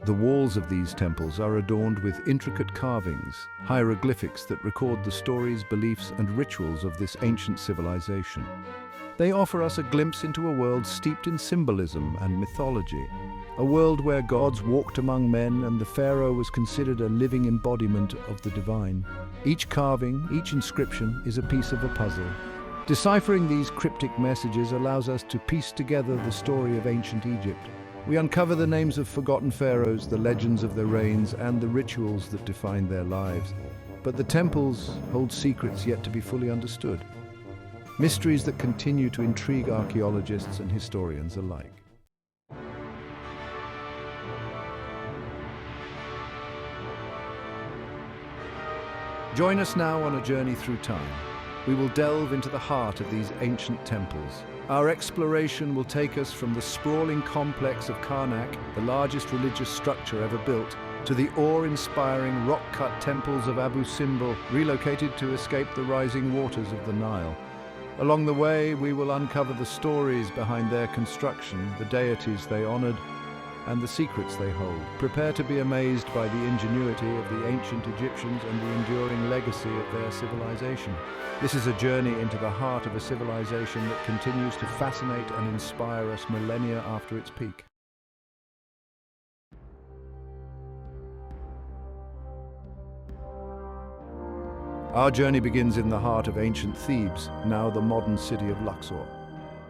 The walls of these temples are adorned with intricate carvings, hieroglyphics that record the stories, beliefs, and rituals of this ancient civilization. They offer us a glimpse into a world steeped in symbolism and mythology, a world where gods walked among men and the pharaoh was considered a living embodiment of the divine. Each carving, each inscription is a piece of a puzzle. Deciphering these cryptic messages allows us to piece together the story of ancient Egypt. We uncover the names of forgotten pharaohs, the legends of their reigns, and the rituals that defined their lives. But the temples hold secrets yet to be fully understood. Mysteries that continue to intrigue archaeologists and historians alike. Join us now on a journey through time. We will delve into the heart of these ancient temples. Our exploration will take us from the sprawling complex of Karnak, the largest religious structure ever built, to the awe-inspiring rock-cut temples of Abu Simbel, relocated to escape the rising waters of the Nile. Along the way, we will uncover the stories behind their construction, the deities they honored, and the secrets they hold. Prepare to be amazed by the ingenuity of the ancient Egyptians and the enduring legacy of their civilization. This is a journey into the heart of a civilization that continues to fascinate and inspire us millennia after its peak. Our journey begins in the heart of ancient Thebes, now the modern city of Luxor.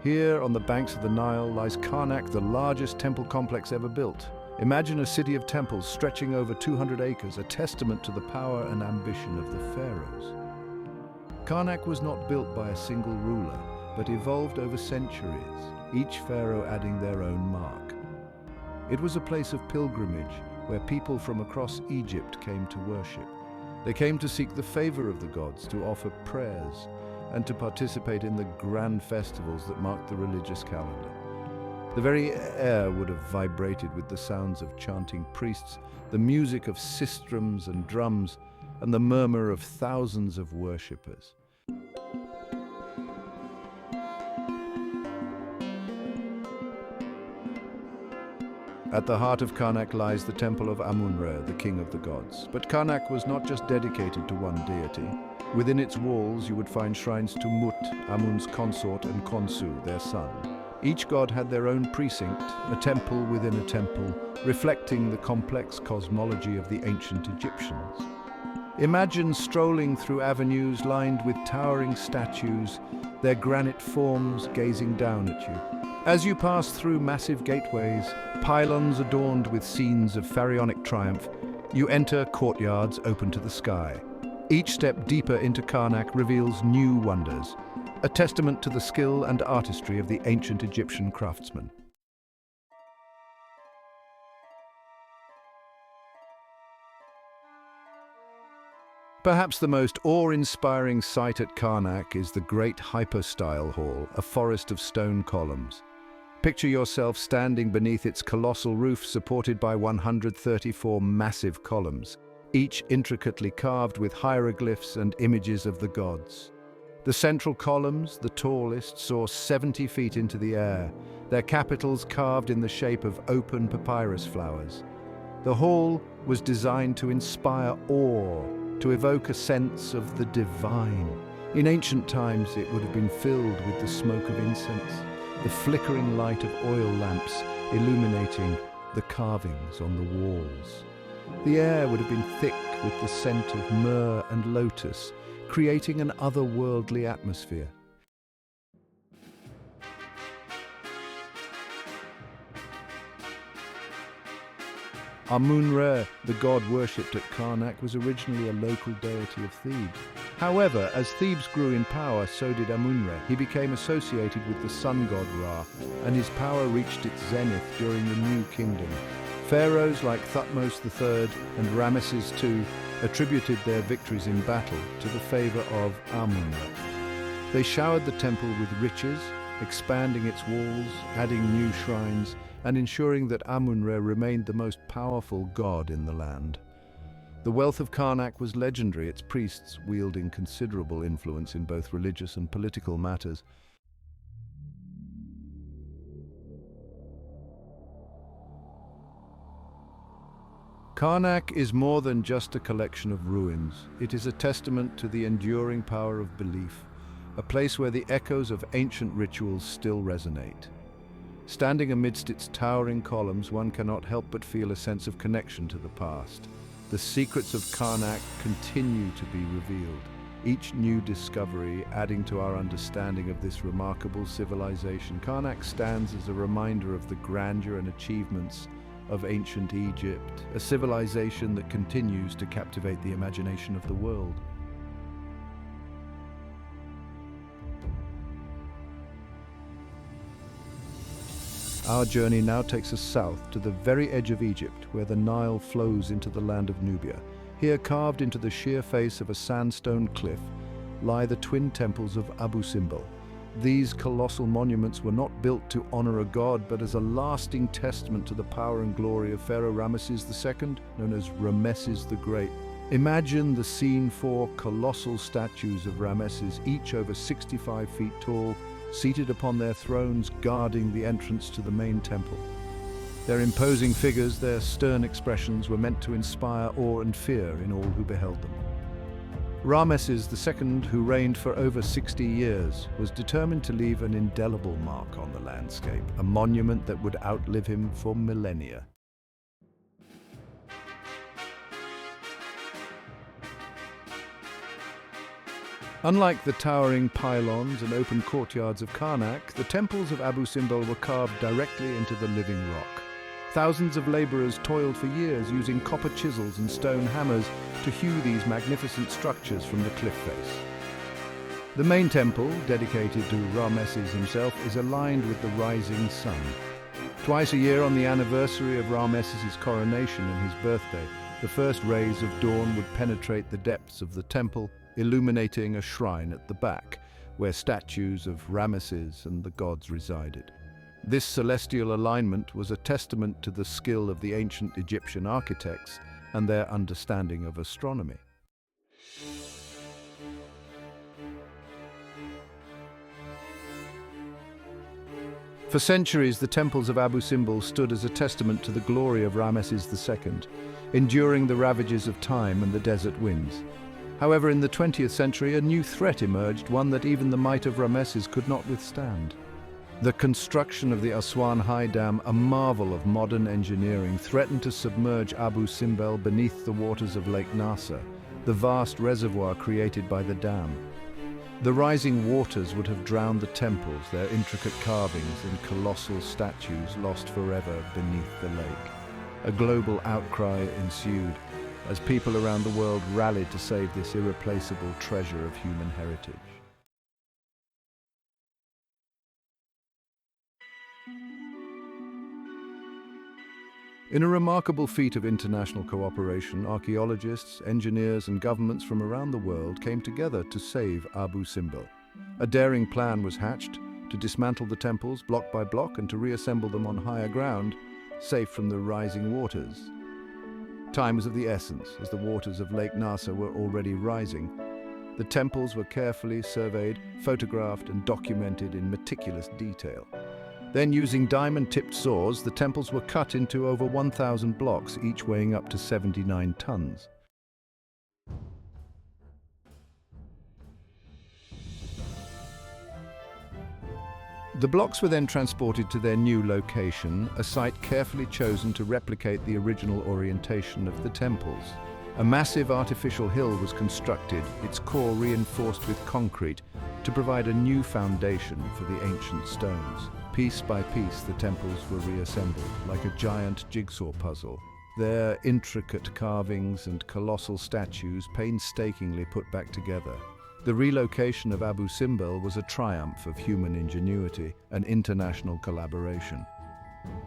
Here, on the banks of the Nile, lies Karnak, the largest temple complex ever built. Imagine a city of temples stretching over 200 acres, a testament to the power and ambition of the pharaohs. Karnak was not built by a single ruler, but evolved over centuries, each pharaoh adding their own mark. It was a place of pilgrimage where people from across Egypt came to worship. They came to seek the favor of the gods, to offer prayers, and to participate in the grand festivals that marked the religious calendar. The very air would have vibrated with the sounds of chanting priests, the music of sistrums and drums, and the murmur of thousands of worshippers. At the heart of Karnak lies the Temple of Amun-Re, the king of the gods. But Karnak was not just dedicated to one deity. Within its walls you would find shrines to Mut, Amun's consort, and Khonsu, their son. Each god had their own precinct, a temple within a temple, reflecting the complex cosmology of the ancient Egyptians. Imagine strolling through avenues lined with towering statues, their granite forms gazing down at you. As you pass through massive gateways, pylons adorned with scenes of pharaonic triumph, you enter courtyards open to the sky. Each step deeper into Karnak reveals new wonders, a testament to the skill and artistry of the ancient Egyptian craftsmen. Perhaps the most awe-inspiring sight at Karnak is the Great Hypostyle Hall, a forest of stone columns. Picture yourself standing beneath its colossal roof supported by 134 massive columns, each intricately carved with hieroglyphs and images of the gods. The central columns, the tallest, soar 70 feet into the air, their capitals carved in the shape of open papyrus flowers. The hall was designed to inspire awe, to evoke a sense of the divine. In ancient times, it would have been filled with the smoke of incense, the flickering light of oil lamps illuminating the carvings on the walls. The air would have been thick with the scent of myrrh and lotus, creating an otherworldly atmosphere. Amun-Re, the god worshipped at Karnak, was originally a local deity of Thebes. However, as Thebes grew in power, so did Amun-Re. He became associated with the sun god Ra, and his power reached its zenith during the New Kingdom. Pharaohs like Thutmose III and Ramesses II attributed their victories in battle to the favor of Amun-Re. They showered the temple with riches, expanding its walls, adding new shrines, and ensuring that Amun-Re remained the most powerful god in the land. The wealth of Karnak was legendary, its priests wielding considerable influence in both religious and political matters. Karnak is more than just a collection of ruins. It is a testament to the enduring power of belief, a place where the echoes of ancient rituals still resonate. Standing amidst its towering columns, one cannot help but feel a sense of connection to the past. The secrets of Karnak continue to be revealed, each new discovery adding to our understanding of this remarkable civilization. Karnak stands as a reminder of the grandeur and achievements of ancient Egypt, a civilization that continues to captivate the imagination of the world. Our journey now takes us south to the very edge of Egypt, where the Nile flows into the land of Nubia. Here, carved into the sheer face of a sandstone cliff, lie the twin temples of Abu Simbel. These colossal monuments were not built to honor a god, but as a lasting testament to the power and glory of Pharaoh Ramesses II, known as Ramesses the Great. Imagine the scene: four colossal statues of Ramesses, each over 65 feet tall, seated upon their thrones, guarding the entrance to the main temple. Their imposing figures, their stern expressions were meant to inspire awe and fear in all who beheld them. Ramesses II, who reigned for over 60 years, was determined to leave an indelible mark on the landscape, a monument that would outlive him for millennia. Unlike the towering pylons and open courtyards of Karnak, the temples of Abu Simbel were carved directly into the living rock. Thousands of laborers toiled for years using copper chisels and stone hammers to hew these magnificent structures from the cliff face. The main temple, dedicated to Ramesses himself, is aligned with the rising sun. Twice a year, on the anniversary of Ramesses' coronation and his birthday, the first rays of dawn would penetrate the depths of the temple, illuminating a shrine at the back, where statues of Ramesses and the gods resided. This celestial alignment was a testament to the skill of the ancient Egyptian architects and their understanding of astronomy. For centuries, the temples of Abu Simbel stood as a testament to the glory of Ramesses II, enduring the ravages of time and the desert winds. However, in the 20th century, a new threat emerged, one that even the might of Ramesses could not withstand. The construction of the Aswan High Dam, a marvel of modern engineering, threatened to submerge Abu Simbel beneath the waters of Lake Nasser, the vast reservoir created by the dam. The rising waters would have drowned the temples, their intricate carvings and colossal statues lost forever beneath the lake. A global outcry ensued, as people around the world rallied to save this irreplaceable treasure of human heritage. In a remarkable feat of international cooperation, archaeologists, engineers, and governments from around the world came together to save Abu Simbel. A daring plan was hatched to dismantle the temples block by block and to reassemble them on higher ground, safe from the rising waters. Time was of the essence, as the waters of Lake Nasser were already rising. The temples were carefully surveyed, photographed, and documented in meticulous detail. Then, using diamond-tipped saws, the temples were cut into over 1,000 blocks, each weighing up to 79 tons. The blocks were then transported to their new location, a site carefully chosen to replicate the original orientation of the temples. A massive artificial hill was constructed, its core reinforced with concrete, to provide a new foundation for the ancient stones. Piece by piece, the temples were reassembled, like a giant jigsaw puzzle. Their intricate carvings and colossal statues painstakingly put back together. The relocation of Abu Simbel was a triumph of human ingenuity and international collaboration.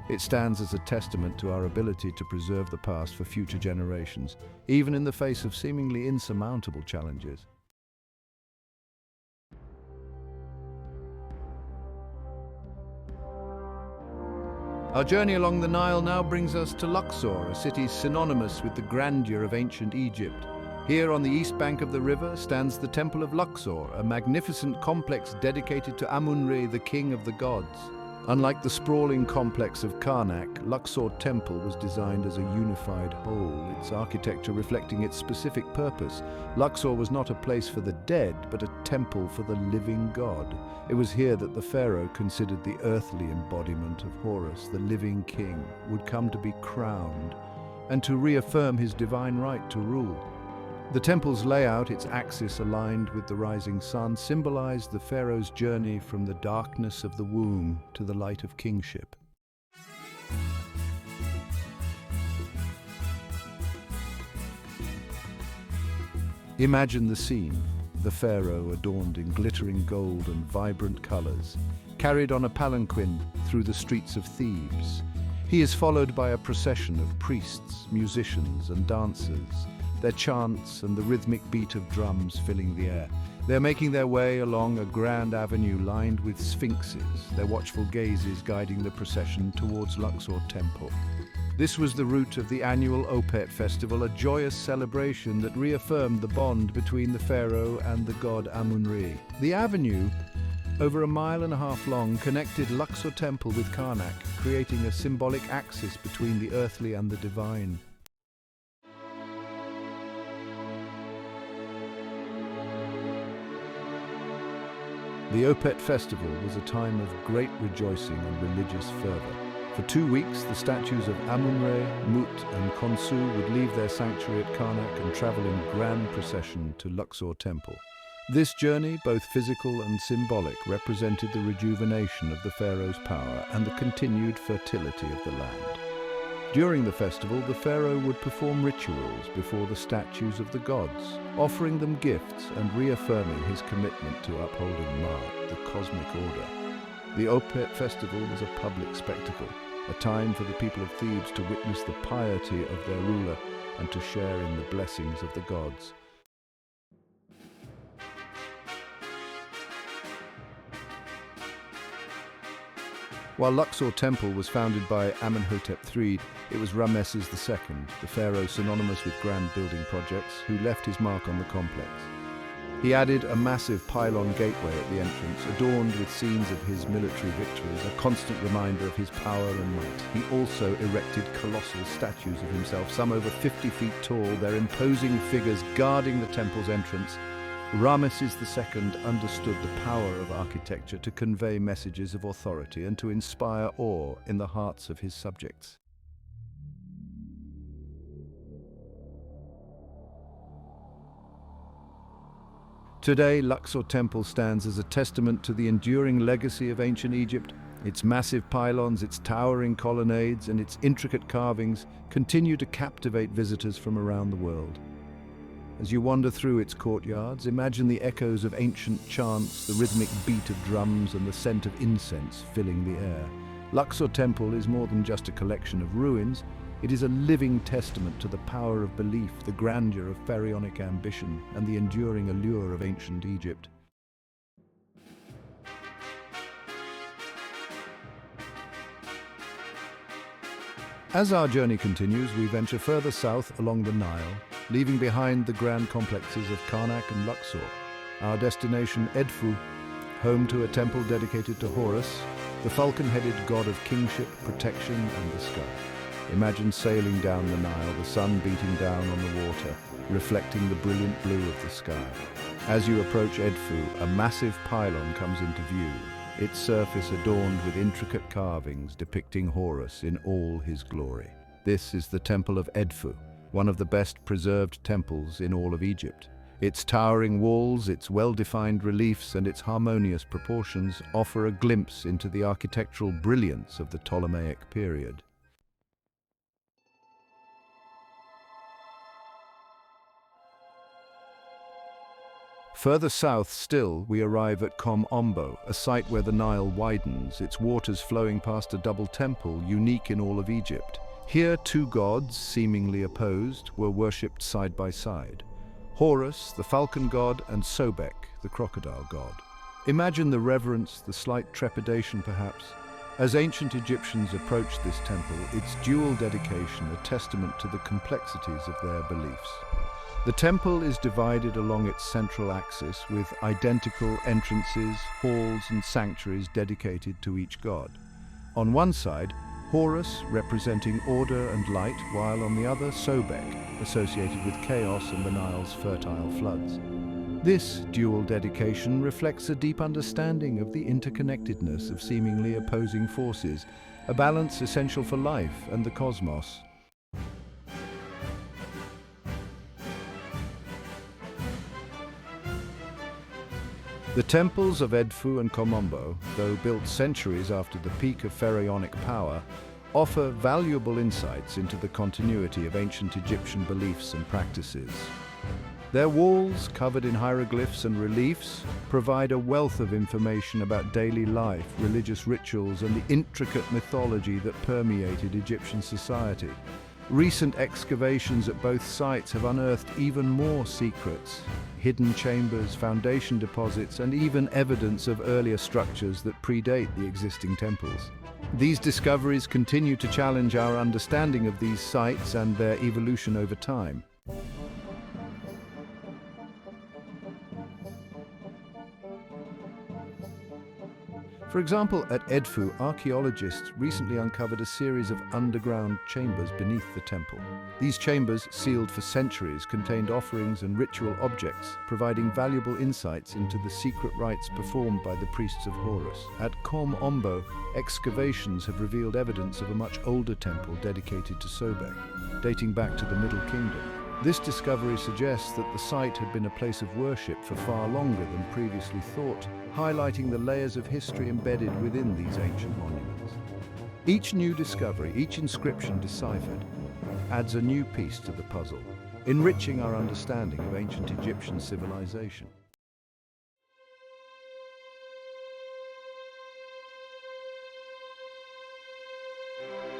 It stands as a testament to our ability to preserve the past for future generations, even in the face of seemingly insurmountable challenges. Our journey along the Nile now brings us to Luxor, a city synonymous with the grandeur of ancient Egypt. Here on the east bank of the river stands the Temple of Luxor, a magnificent complex dedicated to Amun-Re, the king of the gods. Unlike the sprawling complex of Karnak, Luxor Temple was designed as a unified whole, its architecture reflecting its specific purpose. Luxor was not a place for the dead, but a temple for the living god. It was here that the pharaoh considered the earthly embodiment of Horus, the living king, would come to be crowned and to reaffirm his divine right to rule. The temple's layout, its axis aligned with the rising sun, symbolized the pharaoh's journey from the darkness of the womb to the light of kingship. Imagine the scene. The pharaoh, adorned in glittering gold and vibrant colors, carried on a palanquin through the streets of Thebes. He is followed by a procession of priests, musicians, and dancers, their chants and the rhythmic beat of drums filling the air. They're making their way along a grand avenue lined with sphinxes, their watchful gazes guiding the procession towards Luxor Temple. This was the route of the annual Opet festival, a joyous celebration that reaffirmed the bond between the pharaoh and the god Amun-Re. The avenue, over 1.5 miles long, connected Luxor Temple with Karnak, creating a symbolic axis between the earthly and the divine. The Opet festival was a time of great rejoicing and religious fervor. For 2 weeks, the statues of Amun-Re, Mut, and Khonsu would leave their sanctuary at Karnak and travel in grand procession to Luxor Temple. This journey, both physical and symbolic, represented the rejuvenation of the pharaoh's power and the continued fertility of the land. During the festival, the pharaoh would perform rituals before the statues of the gods, offering them gifts and reaffirming his commitment to upholding Ma'at, the cosmic order. The Opet festival was a public spectacle, a time for the people of Thebes to witness the piety of their ruler and to share in the blessings of the gods. While Luxor Temple was founded by Amenhotep III, it was Ramesses II, the pharaoh synonymous with grand building projects, who left his mark on the complex. He added a massive pylon gateway at the entrance, adorned with scenes of his military victories, a constant reminder of his power and might. He also erected colossal statues of himself, some over 50 feet tall, their imposing figures guarding the temple's entrance. Ramesses II understood the power of architecture to convey messages of authority and to inspire awe in the hearts of his subjects. Today, Luxor Temple stands as a testament to the enduring legacy of ancient Egypt. Its massive pylons, its towering colonnades, and its intricate carvings continue to captivate visitors from around the world. As you wander through its courtyards, imagine the echoes of ancient chants, the rhythmic beat of drums, and the scent of incense filling the air. Luxor Temple is more than just a collection of ruins. It is a living testament to the power of belief, the grandeur of pharaonic ambition, and the enduring allure of ancient Egypt. As our journey continues, we venture further south along the Nile, leaving behind the grand complexes of Karnak and Luxor. Our destination, Edfu, home to a temple dedicated to Horus, the falcon-headed god of kingship, protection, and the sky. Imagine sailing down the Nile, the sun beating down on the water, reflecting the brilliant blue of the sky. As you approach Edfu, a massive pylon comes into view, its surface adorned with intricate carvings depicting Horus in all his glory. This is the Temple of Edfu, one of the best preserved temples in all of Egypt. Its towering walls, its well-defined reliefs, and its harmonious proportions offer a glimpse into the architectural brilliance of the Ptolemaic period. Further south still, we arrive at Kom Ombo, a site where the Nile widens, its waters flowing past a double temple unique in all of Egypt. Here, two gods, seemingly opposed, were worshipped side by side. Horus, the falcon god, and Sobek, the crocodile god. Imagine the reverence, the slight trepidation perhaps. As ancient Egyptians approached this temple, its dual dedication a testament to the complexities of their beliefs. The temple is divided along its central axis with identical entrances, halls, and sanctuaries dedicated to each god. On one side, Horus, representing order and light, while on the other, Sobek, associated with chaos and the Nile's fertile floods. This dual dedication reflects a deep understanding of the interconnectedness of seemingly opposing forces, a balance essential for life and the cosmos. The temples of Edfu and Kom Ombo, though built centuries after the peak of pharaonic power, offer valuable insights into the continuity of ancient Egyptian beliefs and practices. Their walls, covered in hieroglyphs and reliefs, provide a wealth of information about daily life, religious rituals, and the intricate mythology that permeated Egyptian society. Recent excavations at both sites have unearthed even more secrets, hidden chambers, foundation deposits, and even evidence of earlier structures that predate the existing temples. These discoveries continue to challenge our understanding of these sites and their evolution over time. For example, at Edfu, archaeologists recently uncovered a series of underground chambers beneath the temple. These chambers, sealed for centuries, contained offerings and ritual objects, providing valuable insights into the secret rites performed by the priests of Horus. At Kom Ombo, excavations have revealed evidence of a much older temple dedicated to Sobek, dating back to the Middle Kingdom. This discovery suggests that the site had been a place of worship for far longer than previously thought, highlighting the layers of history embedded within these ancient monuments. Each new discovery, each inscription deciphered, adds a new piece to the puzzle, enriching our understanding of ancient Egyptian civilization.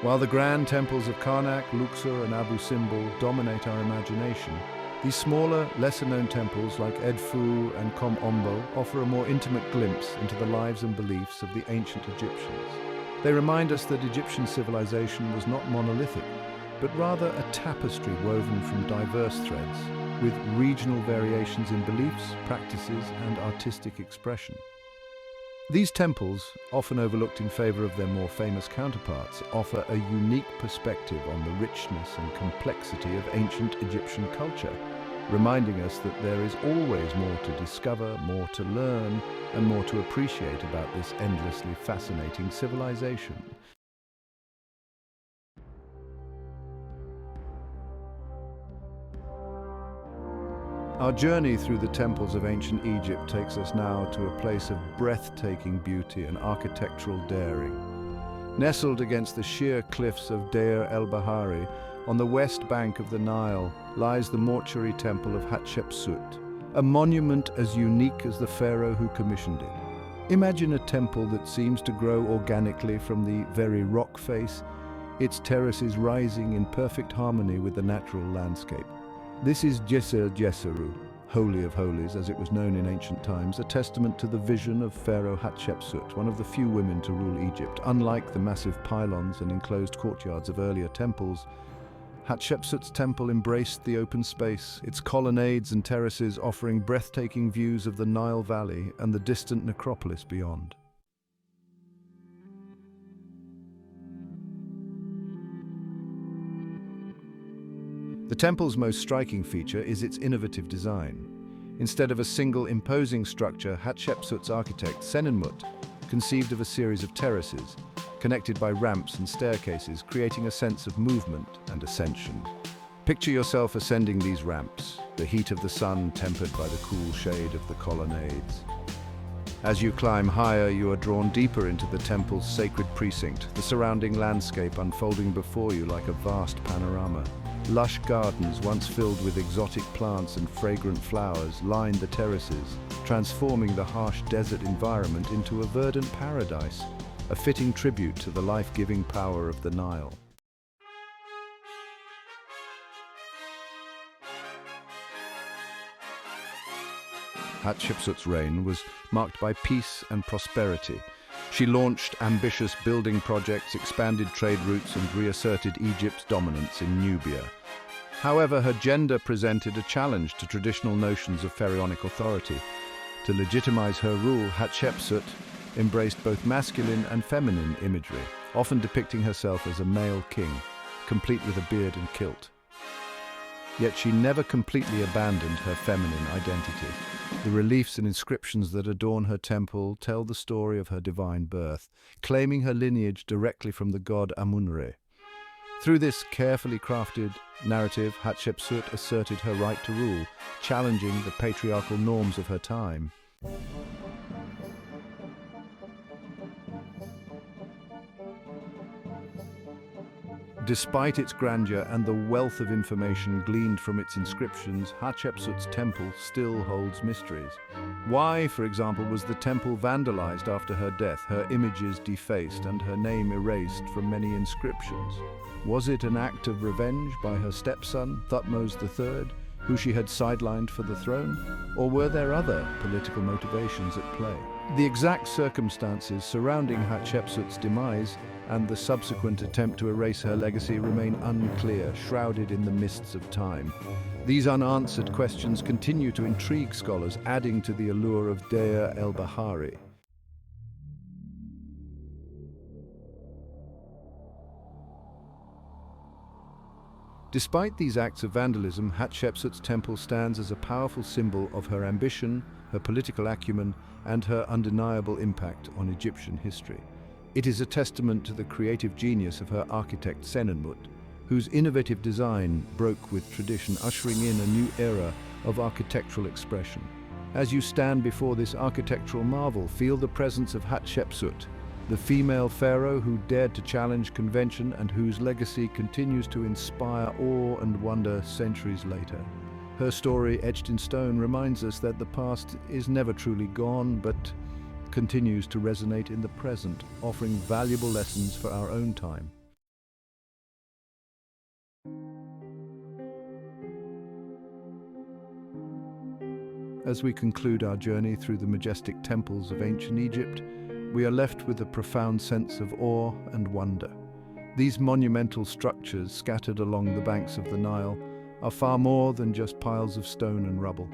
While the grand temples of Karnak, Luxor, and Abu Simbel dominate our imagination, these smaller, lesser-known temples like Edfu and Kom Ombo offer a more intimate glimpse into the lives and beliefs of the ancient Egyptians. They remind us that Egyptian civilization was not monolithic, but rather a tapestry woven from diverse threads, with regional variations in beliefs, practices, and artistic expression. These temples, often overlooked in favor of their more famous counterparts, offer a unique perspective on the richness and complexity of ancient Egyptian culture, reminding us that there is always more to discover, more to learn, and more to appreciate about this endlessly fascinating civilization. Our journey through the temples of ancient Egypt takes us now to a place of breathtaking beauty and architectural daring. Nestled against the sheer cliffs of Deir el-Bahari, on the west bank of the Nile, lies the mortuary Temple of Hatshepsut, a monument as unique as the pharaoh who commissioned it. Imagine a temple that seems to grow organically from the very rock face, its terraces rising in perfect harmony with the natural landscape. This is Djeser, Holy of Holies, as it was known in ancient times, a testament to the vision of Pharaoh Hatshepsut, one of the few women to rule Egypt. Unlike the massive pylons and enclosed courtyards of earlier temples, Hatshepsut's temple embraced the open space, its colonnades and terraces offering breathtaking views of the Nile Valley and the distant necropolis beyond. The temple's most striking feature is its innovative design. Instead of a single imposing structure, Hatshepsut's architect, Senenmut, conceived of a series of terraces, connected by ramps and staircases, creating a sense of movement and ascension. Picture yourself ascending these ramps, the heat of the sun tempered by the cool shade of the colonnades. As you climb higher, you are drawn deeper into the temple's sacred precinct, the surrounding landscape unfolding before you like a vast panorama. Lush gardens, once filled with exotic plants and fragrant flowers, lined the terraces, transforming the harsh desert environment into a verdant paradise, a fitting tribute to the life-giving power of the Nile. Hatshepsut's reign was marked by peace and prosperity. She launched ambitious building projects, expanded trade routes, and reasserted Egypt's dominance in Nubia. However, her gender presented a challenge to traditional notions of pharaonic authority. To legitimize her rule, Hatshepsut, embraced both masculine and feminine imagery, often depicting herself as a male king, complete with a beard and kilt. Yet she never completely abandoned her feminine identity. The reliefs and inscriptions that adorn her temple tell the story of her divine birth, claiming her lineage directly from the god Amun-Re. Through this carefully crafted narrative, Hatshepsut asserted her right to rule, challenging the patriarchal norms of her time. Despite its grandeur and the wealth of information gleaned from its inscriptions, Hatshepsut's temple still holds mysteries. Why, for example, was the temple vandalized after her death, her images defaced and her name erased from many inscriptions? Was it an act of revenge by her stepson, Thutmose III, who she had sidelined for the throne? Or were there other political motivations at play? The exact circumstances surrounding Hatshepsut's demise and the subsequent attempt to erase her legacy remain unclear, shrouded in the mists of time. These unanswered questions continue to intrigue scholars, adding to the allure of Deir el-Bahari. Despite these acts of vandalism, Hatshepsut's temple stands as a powerful symbol of her ambition, her political acumen, and her undeniable impact on Egyptian history. It is a testament to the creative genius of her architect Senenmut, whose innovative design broke with tradition, ushering in a new era of architectural expression. As you stand before this architectural marvel, feel the presence of Hatshepsut, the female pharaoh who dared to challenge convention and whose legacy continues to inspire awe and wonder centuries later. Her story, etched in stone, reminds us that the past is never truly gone, but continues to resonate in the present, offering valuable lessons for our own time. As we conclude our journey through the majestic temples of ancient Egypt, we are left with a profound sense of awe and wonder. These monumental structures scattered along the banks of the Nile are far more than just piles of stone and rubble.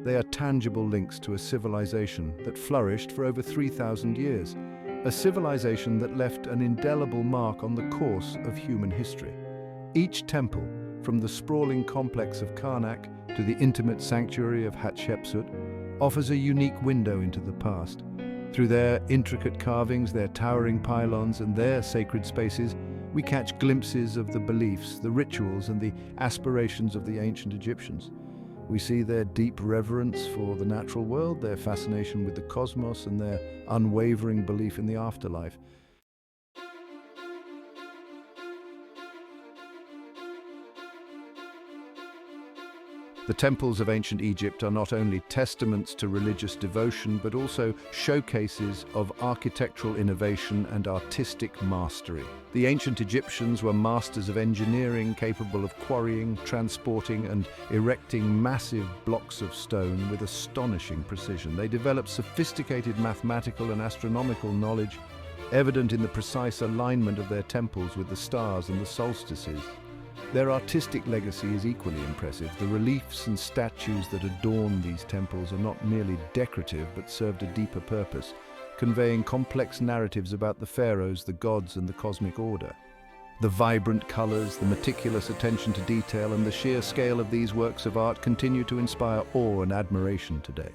They are tangible links to a civilization that flourished for over 3,000 years, a civilization that left an indelible mark on the course of human history. Each temple, from the sprawling complex of Karnak to the intimate sanctuary of Hatshepsut, offers a unique window into the past. Through their intricate carvings, their towering pylons, and their sacred spaces, we catch glimpses of the beliefs, the rituals, and the aspirations of the ancient Egyptians. We see their deep reverence for the natural world, their fascination with the cosmos, and their unwavering belief in the afterlife. The temples of ancient Egypt are not only testaments to religious devotion, but also showcases of architectural innovation and artistic mastery. The ancient Egyptians were masters of engineering, capable of quarrying, transporting, and erecting massive blocks of stone with astonishing precision. They developed sophisticated mathematical and astronomical knowledge, evident in the precise alignment of their temples with the stars and the solstices. Their artistic legacy is equally impressive. The reliefs and statues that adorn these temples are not merely decorative but served a deeper purpose, conveying complex narratives about the pharaohs, the gods, and the cosmic order. The vibrant colors, the meticulous attention to detail, and the sheer scale of these works of art continue to inspire awe and admiration today.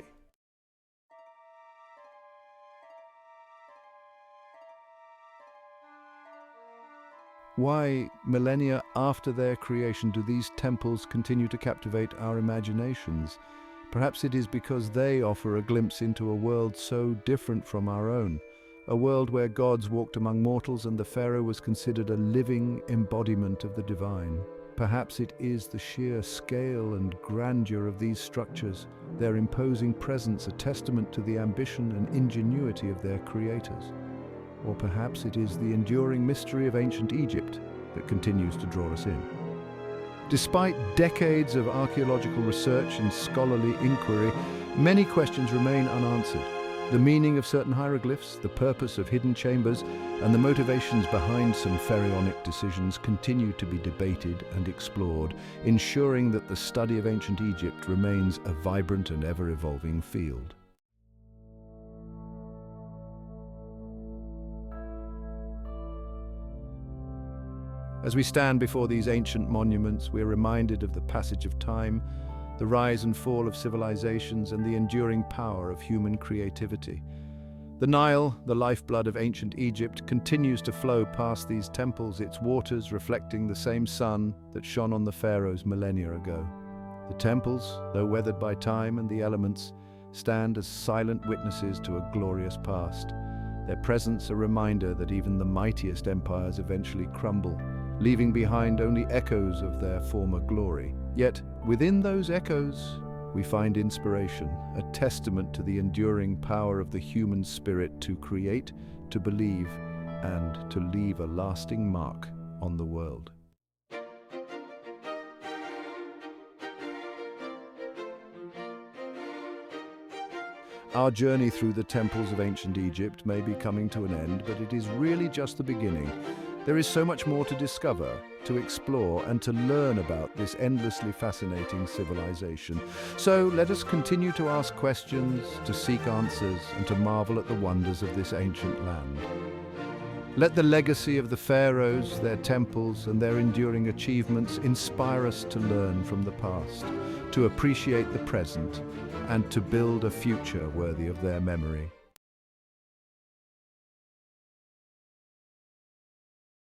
Why, millennia after their creation, do these temples continue to captivate our imaginations? Perhaps it is because they offer a glimpse into a world so different from our own, a world where gods walked among mortals and the pharaoh was considered a living embodiment of the divine. Perhaps it is the sheer scale and grandeur of these structures, their imposing presence, a testament to the ambition and ingenuity of their creators. Or perhaps it is the enduring mystery of ancient Egypt that continues to draw us in. Despite decades of archaeological research and scholarly inquiry, many questions remain unanswered. The meaning of certain hieroglyphs, the purpose of hidden chambers, and the motivations behind some pharaonic decisions continue to be debated and explored, ensuring that the study of ancient Egypt remains a vibrant and ever-evolving field. As we stand before these ancient monuments, we are reminded of the passage of time, the rise and fall of civilizations, and the enduring power of human creativity. The Nile, the lifeblood of ancient Egypt, continues to flow past these temples, its waters reflecting the same sun that shone on the pharaohs millennia ago. The temples, though weathered by time and the elements, stand as silent witnesses to a glorious past. Their presence a reminder that even the mightiest empires eventually crumble, leaving behind only echoes of their former glory. Yet, within those echoes, we find inspiration, a testament to the enduring power of the human spirit to create, to believe, and to leave a lasting mark on the world. Our journey through the temples of ancient Egypt may be coming to an end, but it is really just the beginning. There is so much more to discover, to explore, and to learn about this endlessly fascinating civilization. So let us continue to ask questions, to seek answers, and to marvel at the wonders of this ancient land. Let the legacy of the pharaohs, their temples, and their enduring achievements inspire us to learn from the past, to appreciate the present, and to build a future worthy of their memory.